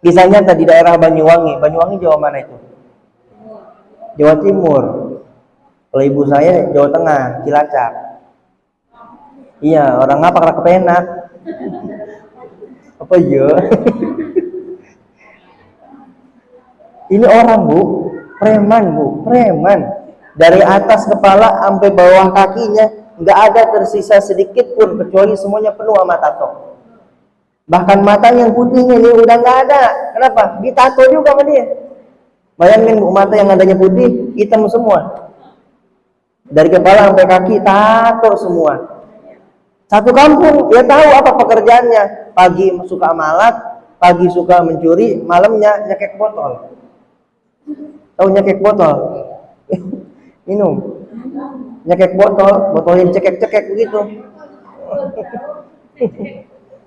Kisahnya tadi daerah Banyuwangi. Banyuwangi Jawa mana itu? Jawa Timur. Kalau ibu saya Jawa Tengah, Cilacap. Iya, orang ngapak rak kepenak. Apa iya? Ini orang bu, preman. Dari atas kepala sampai bawah kakinya nggak ada tersisa sedikit pun, kecuali semuanya penuh sama tato. Bahkan matanya yang putihnya ini udah nggak ada. Kenapa? Ditato juga sama dia. Bayangin bu, mata yang adanya putih, hitam semua. Dari kepala sampai kaki tato semua. Satu kampung dia tahu apa pekerjaannya. Pagi suka malat, pagi suka mencuri, malamnya nyekek botol. Tahu nyekek botol? Minum. Nyekek botolin cekek-cekek begitu.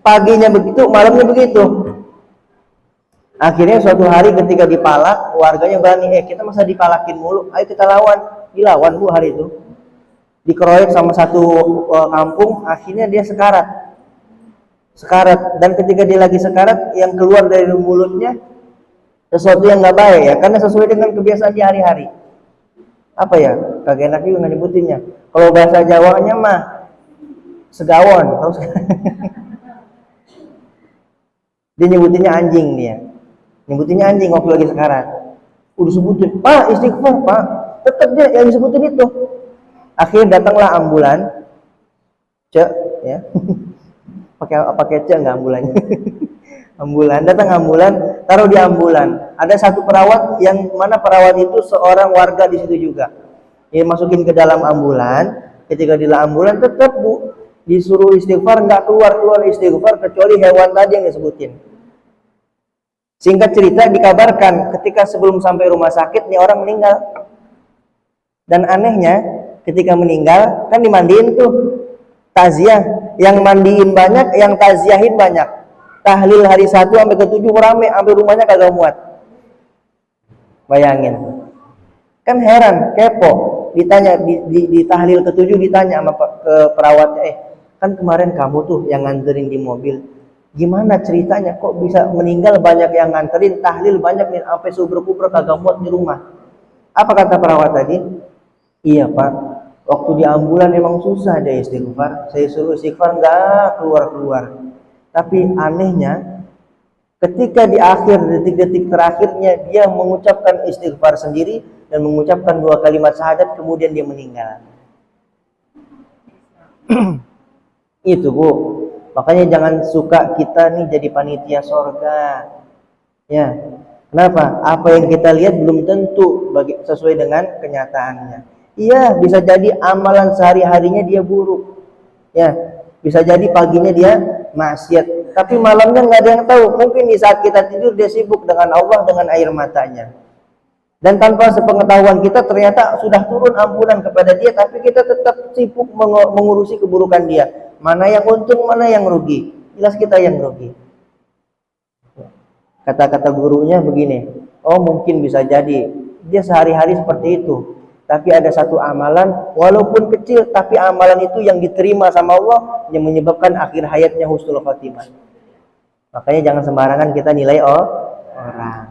Paginya begitu, malamnya begitu. Akhirnya suatu hari ketika dipalak, warganya berani, kita masa dipalakin mulu, ayo kita lawan. Dilawan bu hari itu. Dikeroyok sama satu kampung, akhirnya dia sekarat. Dan ketika dia lagi sekarat, yang keluar dari mulutnya sesuatu yang nggak baik ya, karena sesuai dengan kebiasaan di hari-hari. Apa ya? Kagak enak juga nyebutinnya. Kalau bahasa Jawanya mah segawon. Dia nyebutinnya anjing dia. Nyebutinnya anjing waktu lagi sekarat. Udah sebutin, Pak istighfar Pak. Tetap dia yang disebutin itu. Akhirnya datanglah ambulan, cek, ya, pakai cek nggak ambulannya, datang ambulan, taruh di ambulan. Ada satu perawat yang mana perawat itu seorang warga di situ juga. Dia masukin ke dalam ambulan. Ketika di dalam ambulan tetap bu disuruh istighfar, nggak keluar istighfar kecuali hewan tadi yang disebutin. Singkat cerita dikabarkan ketika sebelum sampai rumah sakit nih orang meninggal. Dan anehnya ketika meninggal kan dimandiin tuh taziah, yang mandiin banyak, yang taziahin banyak. Tahlil hari 1 sampai ke 7 rame, sampai rumahnya kagak muat. Bayangin. Kan heran, kepo. Ditanya di tahlil ke-7 ditanya sama ke perawatnya, kan kemarin kamu tuh yang nganterin di mobil. Gimana ceritanya kok bisa meninggal banyak yang nganterin, tahlil banyak nih sampai suber-kuber kagak muat di rumah. Apa kata perawat tadi? Iya Pak, waktu di ambulan emang susah deh istighfar. Saya suruh istighfar nggak keluar. Tapi anehnya ketika di akhir detik-detik terakhirnya dia mengucapkan istighfar sendiri dan mengucapkan 2 kalimat syahadat, kemudian dia meninggal. Itu bu, makanya jangan suka kita nih jadi panitia sorga. Ya, kenapa? Apa yang kita lihat belum tentu sesuai dengan kenyataannya. Iya, bisa jadi amalan sehari-harinya dia buruk. Ya, bisa jadi paginya dia maksiat, tapi malamnya nggak ada yang tahu. Mungkin di saat kita tidur dia sibuk dengan Allah dengan air matanya. Dan tanpa sepengetahuan kita ternyata sudah turun ampunan kepada dia, tapi kita tetap sibuk mengurusi keburukan dia. Mana yang untung, mana yang rugi? Jelas kita yang rugi. Kata-kata gurunya begini, mungkin bisa jadi dia sehari-hari seperti itu. Tapi ada satu amalan, walaupun kecil, tapi amalan itu yang diterima sama Allah, yang menyebabkan akhir hayatnya husnul khotimah. Makanya jangan sembarangan kita nilai orang.